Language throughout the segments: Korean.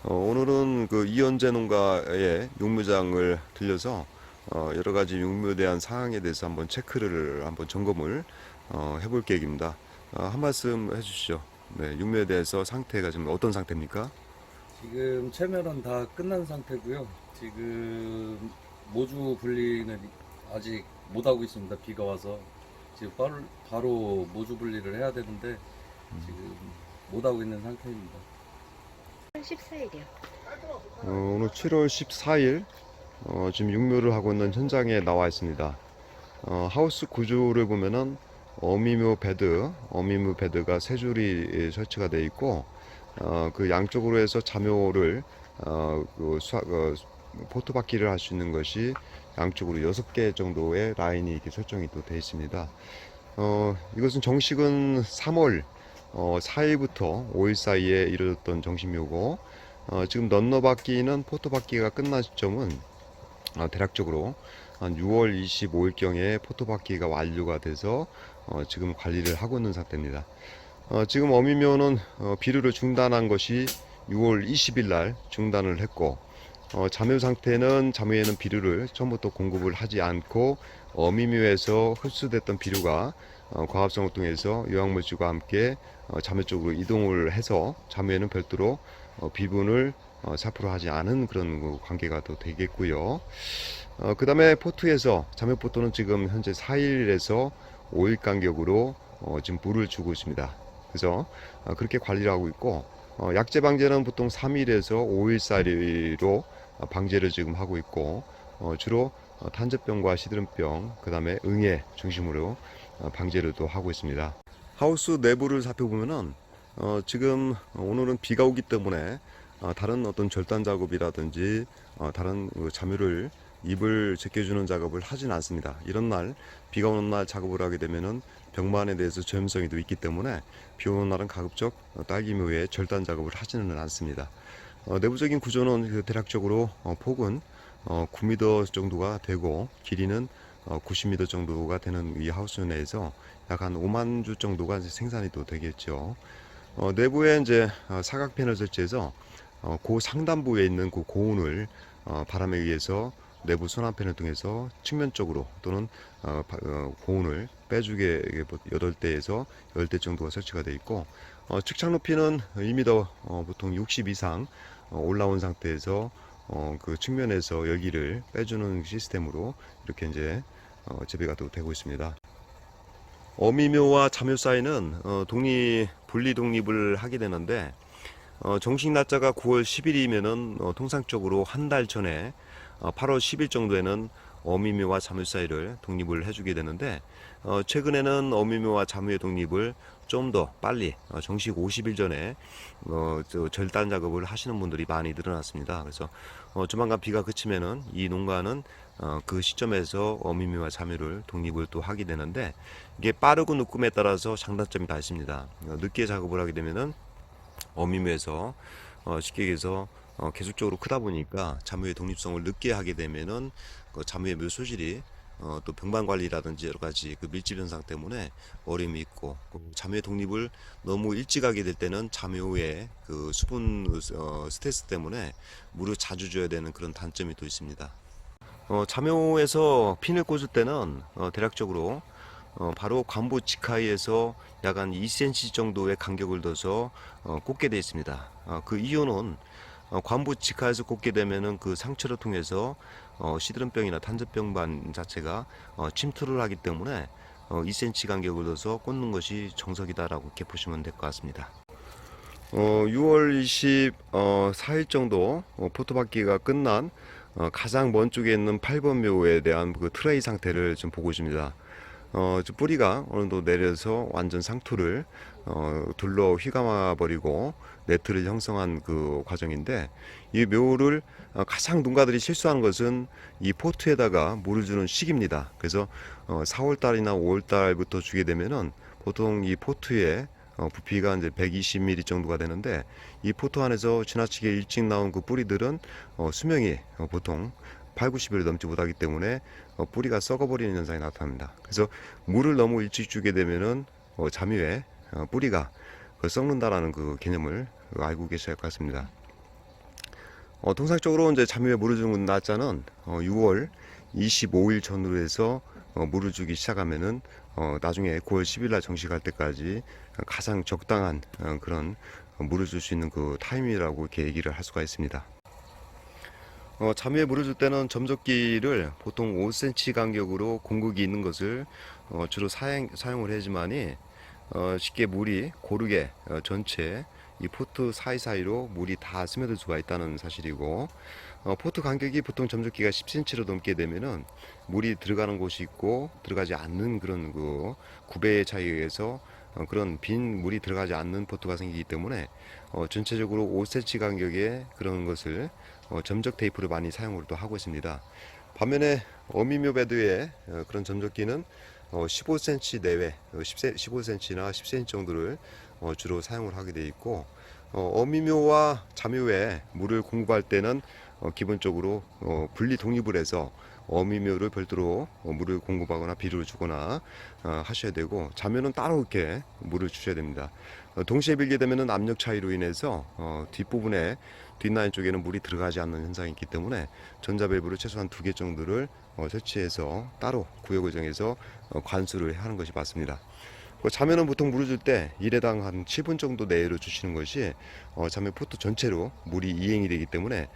오늘은 그 이현재 농가의 육묘장을 들려서 여러 가지 육묘에 대한 상황에 대해서 한번 체크를 한번 점검을 해볼 계획입니다. 한 말씀 해주시죠. 네, 육묘에 대해서 상태가 지금 어떤 상태입니까? 지금 체면은 다 끝난 상태고요. 지금 모주 분리는 아직 못 하고 있습니다. 비가 와서 지금 바로 모주 분리를 해야 되는데 지금 못 하고 있는 상태입니다. 14일이요. 오늘 7월 14일 지금 육묘를 하고 있는 현장에 나와 있습니다. 하우스 구조를 보면은 어미묘 베드가 세 줄이 설치가 되어 있고 그 양쪽으로 해서 자묘를 포토바퀴를 할 수 있는 것이 양쪽으로 6개 정도의 라인이 이렇게 설정이 또 되어 있습니다. 이것은 정식은 3월 4일부터 5일 사이에 이루어졌던 정식묘고 지금 넌너바퀴는 포토바퀴가 끝난 시점은 대략적으로 한 6월 25일경에 포토바퀴가 완료가 돼서 지금 관리를 하고 있는 상태입니다. 지금 어미묘는 비료를 중단한 것이 6월 20일 날 중단을 했고 자묘 상태는 자묘에는 비료를 처음부터 공급을 하지 않고 어미묘에서 흡수됐던 비료가 과합성을 통해서 유황물질과 함께 자묘 쪽으로 이동을 해서 자묘에는 별도로 비분을 사포를 하지 않은 그런 관계가 또 되겠고요. 그 다음에 포트에서 자묘 포트는 지금 현재 4일에서 5일 간격으로 지금 물을 주고 있습니다. 그래서 그렇게 관리를 하고 있고 약재 방제는 보통 3일에서 5일짜리로 방제를 지금 하고 있고 주로 탄저병과 시드름병 그 다음에 응애 중심으로 방제를 또 하고 있습니다. 하우스 내부를 살펴보면은 지금 오늘은 비가 오기 때문에 다른 어떤 절단 작업이라든지 다른 자묘를 잎을 제껴주는 작업을 하진 않습니다. 이런 날 비가 오는 날 작업을 하게 되면은 병만에 대해서 전염성이 또 있기 때문에 비 오는 날은 가급적 딸기묘에 절단 작업을 하지는 않습니다. 내부적인 구조는 대략적으로 폭은 9m 정도가 되고 길이는 90m 정도가 되는 이 하우스 내에서 약 한 5만 주 정도가 생산이 또 되겠죠. 내부에 이제 사각팬을 설치해서 그 상단부에 있는 그 고온을 바람에 의해서 내부 순환팬을 통해서 측면적으로 또는 고온을 빼주게 8대에서 10대 정도가 설치가 되어 있고 측착 높이는 2m 보통 60 이상 올라온 상태에서 그 측면에서 열기를 빼주는 시스템으로 이렇게 이제 재배가 또 되고 있습니다. 어미묘와 자묘 사이는 분리 독립을 하게 되는데 정식 날짜가 9월 10일이면은 통상적으로 한 달 전에 8월 10일 정도에는 어미묘와 자묘 사이를 독립을 해주게 되는데 최근에는 어미묘와 자묘의 독립을 좀 더 빨리 정식 50일 전에 절단 작업을 하시는 분들이 많이 늘어났습니다. 그래서 조만간 비가 그치면은 이 농가는 그 시점에서 어미묘와 자묘를 독립을 또 하게 되는데 이게 빠르고 늦음에 따라서 장단점이 다 있습니다. 늦게 작업을 하게 되면은 어미묘에서 쉽게 얘기해서 계속적으로 크다 보니까 자묘의 독립성을 늦게 하게 되면은 그 자묘의 묘 소질이 또 병반 관리라든지 여러 가지 그 밀집 현상 때문에 어려움이 있고 자묘의 독립을 너무 일찍 하게 될 때는 자묘의 그 수분 스트레스 때문에 물을 자주 줘야 되는 그런 단점이 또 있습니다. 자묘에서 핀을 꽂을 때는 대략적으로 바로 관부 직하에서 약 한 2cm 정도의 간격을 둬서 꽂게 되어 있습니다. 그 이유는 관부 직하에서 꽂게 되면은 그 상처를 통해서 시드름병이나 탄저병반 자체가 침투를 하기 때문에 2cm 간격을 둬서 꽂는 것이 정석이다라고 이렇게 보시면 될 것 같습니다. 6월 24일 정도 포토받기가 끝난 가장 먼 쪽에 있는 8번 묘에 대한 그 트레이 상태를 좀 보고 있습니다. 뿌리가 어느 정도 내려서 완전 상토를 둘러 휘감아 버리고 네트를 형성한 그 과정인데 이 묘를 가장 농가들이 실수하는 것은 이 포트에다가 물을 주는 시기입니다. 그래서 4월 달이나 5월 달부터 주게 되면은 보통 이 포트에 부피가 이제 120mm 정도가 되는데 이 포트 안에서 지나치게 일찍 나온 그 뿌리들은 수명이 보통 8, 90일을 넘지 못하기 때문에 뿌리가 썩어버리는 현상이 나타납니다. 그래서 물을 너무 일찍 주게 되면은 자미에 뿌리가 썩는다라는 그 개념을 알고 계셔야 할 것 같습니다. 통상적으로 이제 잠유에 물을 주는 날짜는 6월 25일 전후로 해서 물을 주기 시작하면은 나중에 9월 10일 날 정식할 때까지 가장 적당한 그런 물을 줄 수 있는 그 타임이라고 이렇게 얘기를 할 수가 있습니다. 잠유에 물을 줄 때는 점적기를 보통 5cm 간격으로 공극이 있는 것을 주로 사용을 하지만이 쉽게 물이 고르게 전체 이 포트 사이사이로 물이 다 스며들 수가 있다는 사실이고, 포트 간격이 보통 점적기가 10cm로 넘게 되면은 물이 들어가는 곳이 있고 들어가지 않는 그런 그 구배의 차이에 의해서 그런 빈 물이 들어가지 않는 포트가 생기기 때문에 전체적으로 5cm 간격의 그런 것을 점적 테이프를 많이 사용을 또 하고 있습니다. 반면에 어미묘 배드의 그런 점적기는 15cm 내외, 15cm나 10cm 정도를 주로 사용을 하게 되어 있고, 어미묘와 잠유에 물을 공급할 때는 기본적으로 분리 독립을 해서 어미묘를 별도로 물을 공급하거나 비료를 주거나 하셔야 되고, 잠유는 따로 이렇게 물을 주셔야 됩니다. 동시에 빌게 되면 압력 차이로 인해서 뒷부분에 뒷라인 쪽에는 물이 들어가지 않는 현상이 있기 때문에 전자밸브를 최소한 2개 정도를 설치해서 따로 구역을 정해서 관수를 하는 것이 맞습니다. 잠유는 보통 물을 줄 때 1회당 한 7분 정도 내로 주시는 것이 잠유 포트 전체로 물이 이행이 되기 때문에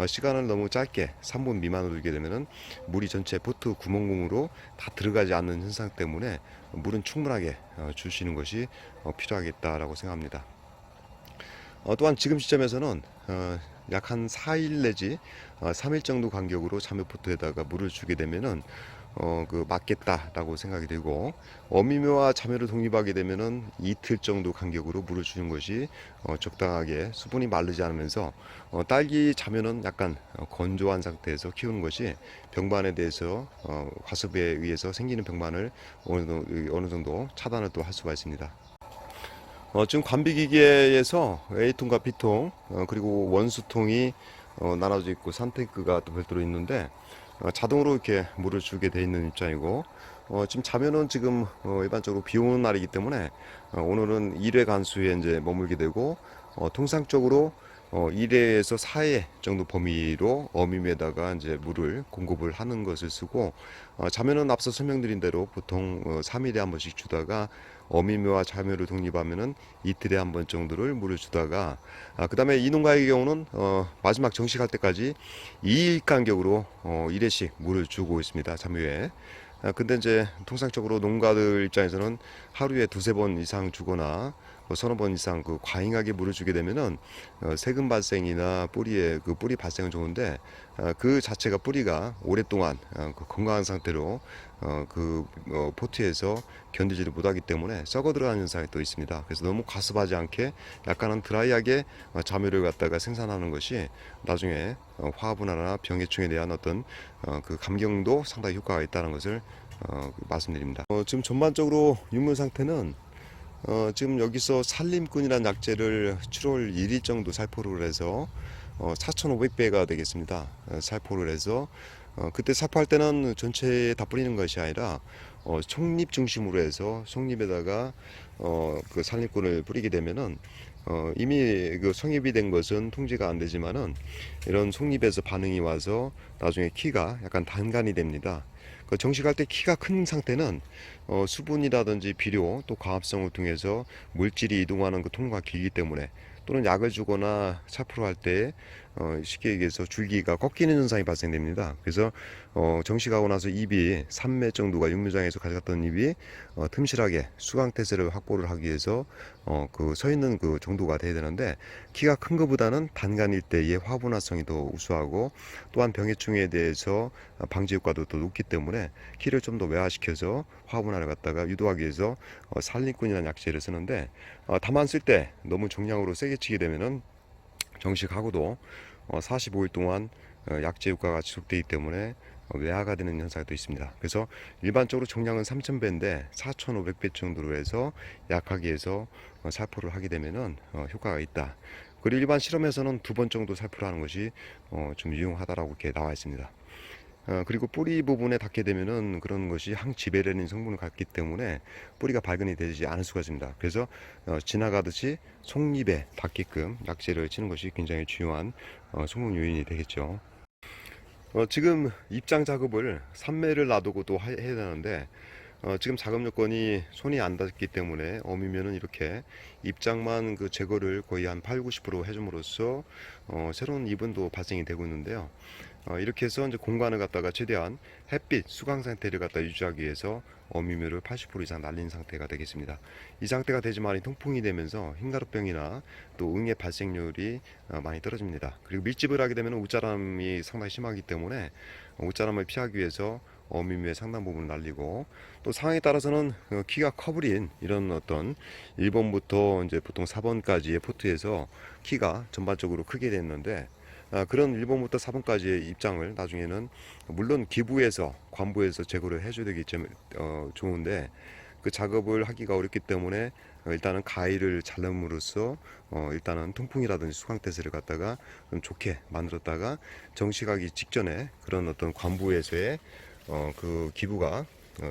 시간을 너무 짧게 3분 미만으로 주게 되면 물이 전체 포트 구멍구멍으로 다 들어가지 않는 현상 때문에 물은 충분하게 주시는 것이 필요하겠다라고 생각합니다. 또한 지금 시점에서는 약 한 4일 내지 3일 정도 간격으로 잠유 포트에다가 물을 주게 되면은 맞겠다라고 생각이 되고, 어미묘와 잠유를 독립하게 되면은 이틀 정도 간격으로 물을 주는 것이 적당하게 수분이 마르지 않으면서 딸기 잠유는 약간 건조한 상태에서 키우는 것이 병반에 대해서 과습에 의해서 생기는 병반을 어느 정도 차단을 또 할 수가 있습니다. 지금 관비기계에서 A통과 B통 그리고 원수통이 나눠져 있고 산탱크가 또 별도로 있는데 자동으로 이렇게 물을 주게 돼 있는 입장이고, 지금 자면은 지금 일반적으로 비 오는 날이기 때문에 오늘은 1회 간수에 이제 머물게 되고, 통상적으로 1회에서 4회 정도 범위로 어미에다가 이제 물을 공급을 하는 것을 쓰고, 자면은 앞서 설명드린 대로 보통 3일에 한 번씩 주다가 어미묘와 자묘를 독립하면은 이틀에 한 번 정도를 물을 주다가, 그 다음에 이 농가의 경우는 마지막 정식할 때까지 2일 간격으로 1회씩 물을 주고 있습니다. 자묘에. 근데 이제 통상적으로 농가들 입장에서는 하루에 2-3번 이상 주거나 서너 번 이상 과잉하게 물을 주게 되면은 세균 발생이나 뿌리에 뿌리 발생은 좋은데 그 자체가 뿌리가 오랫동안 건강한 상태로 포트에서 견디지를 못하기 때문에 썩어 들어가는 현상이 또 있습니다. 그래서 너무 과습하지 않게 약간은 드라이하게 잠유를 갖다가 생산하는 것이 나중에 화분화나 병해충에 대한 어떤 그 감경도 상당히 효과가 있다는 것을 말씀드립니다. 지금 전반적으로 육물 상태는 지금 여기서 산림꾼이라는 약재를 7월 1일 정도 살포를 해서 4,500배가 되겠습니다. 살포를 해서 그때 살포할 때는 전체에 다 뿌리는 것이 아니라 속립 중심으로 해서 속립에다가 그 산림꾼을 뿌리게 되면은 이미 그 성립이 된 것은 통제가 안 되지만은 이런 속립에서 반응이 와서 나중에 키가 약간 단간이 됩니다. 정식할 때 키가 큰 상태는 수분이라든지 비료 또 광합성을 통해서 물질이 이동하는 그 통로가 길기 때문에, 또는 약을 주거나 살포를 할 때 쉽게 얘기해서 줄기가 꺾이는 현상이 발생됩니다. 그래서 정식하고 나서 잎이 3매 정도가 육묘장에서 가져갔던 잎이 틈실하게 수강태세를 확보를 하기 위해서 서 있는 그 정도가 돼야 되는데, 키가 큰 것보다는 단간일 때의 화분화성이 더 우수하고, 또한 병해충에 대해서 방지 효과도 더 높기 때문에 키를 좀 더 외화시켜서 화분화를 갖다가 유도하기 위해서 산림꾼이라는 약재를 쓰는데, 다만 쓸 때 너무 정량으로 세게 치게 되면은 정식하고도 45일 동안 약재 효과가 지속되기 때문에 외화가 되는 현상이 또 있습니다. 그래서 일반적으로 정량은 3,000배인데 4,500배 정도로 해서 약하게 해서 살포를 하게 되면은 효과가 있다. 그리고 일반 실험에서는 2번 정도 살포를 하는 것이 좀 유용하다라고 이렇게 나와 있습니다. 그리고 뿌리 부분에 닿게 되면은 그런 것이 항지베레닌 성분을 갖기 때문에 뿌리가 발근이 되지 않을 수가 있습니다. 그래서 지나가듯이 속잎에 닿게끔 약재를 치는 것이 굉장히 중요한 성공 요인이 되겠죠. 지금 입장 작업을 3매를 놔두고 또 해야 되는데 지금 작업 여건이 손이 안 닿기 때문에 어미면은 이렇게 입장만 그 제거를 거의 한 80-90% 해줌으로써 새로운 이분도 발생이 되고 있는데요. 이렇게 해서 이제 공간을 갖다가 최대한 햇빛, 수강 상태를 갖다 유지하기 위해서 어미묘를 80% 이상 날린 상태가 되겠습니다. 이 상태가 되지만 통풍이 되면서 흰가루병이나 또 응애 발생률이 많이 떨어집니다. 그리고 밀집을 하게 되면 웃자람이 상당히 심하기 때문에 웃자람을 피하기 위해서 어미묘의 상당 부분을 날리고, 또 상황에 따라서는 키가 커버린 이런 어떤 1번부터 이제 보통 4번까지의 포트에서 키가 전반적으로 크게 됐는데 그런 1번부터 4번까지의 입장을 나중에는 물론 기부에서 관부에서 제거를 해줘야 되기 때문에 좋은데 그 작업을 하기가 어렵기 때문에 일단은 가위를 자름으로써 일단은 통풍이라든지 수강태세를 갖다가 좀 좋게 만들었다가 정식하기 직전에 그런 어떤 관부에서의 그 기부가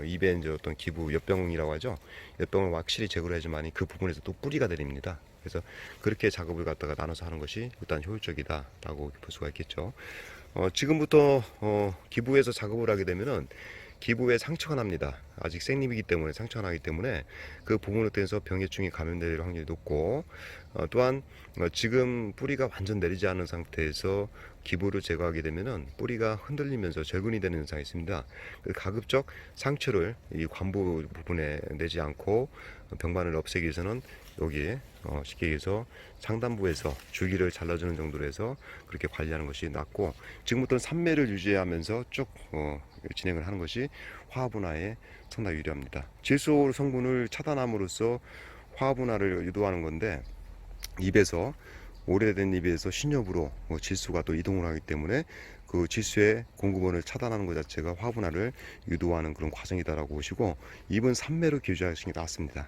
입에 이제 어떤 기부 엿병이라고 하죠. 엿병을 확실히 제거를 해야지만이 그 부분에서 또 뿌리가 내립니다. 그래서 그렇게 작업을 갖다가 나눠서 하는 것이 일단 효율적이다라고 볼 수가 있겠죠. 지금부터 기부에서 작업을 하게 되면은 기부에 상처가 납니다. 아직 생잎이기 때문에 상처가 나기 때문에 그 부분에 대해서 병해충이 감염될 확률이 높고, 또한 지금 뿌리가 완전 내리지 않은 상태에서 기부를 제거하게 되면은 뿌리가 흔들리면서 절근이 되는 현상이 있습니다. 가급적 상처를 이 관부 부분에 내지 않고 병반을 없애기 위해서는 여기에 쉽게 얘기해서 상단부에서 줄기를 잘라주는 정도로 해서 그렇게 관리하는 것이 낫고, 지금부터는 3매를 유지하면서 쭉 진행을 하는 것이 화합분화에 상당히 유리합니다. 질소 성분을 차단함으로써 화합분화를 유도하는 건데, 입에서 오래된 입에서 신엽으로 질소가 또 이동을 하기 때문에 그 질소의 공급원을 차단하는 것 자체가 화분화를 유도하는 그런 과정이다라고 보시고, 입은 3매로 규제하시는 게 낫습니다.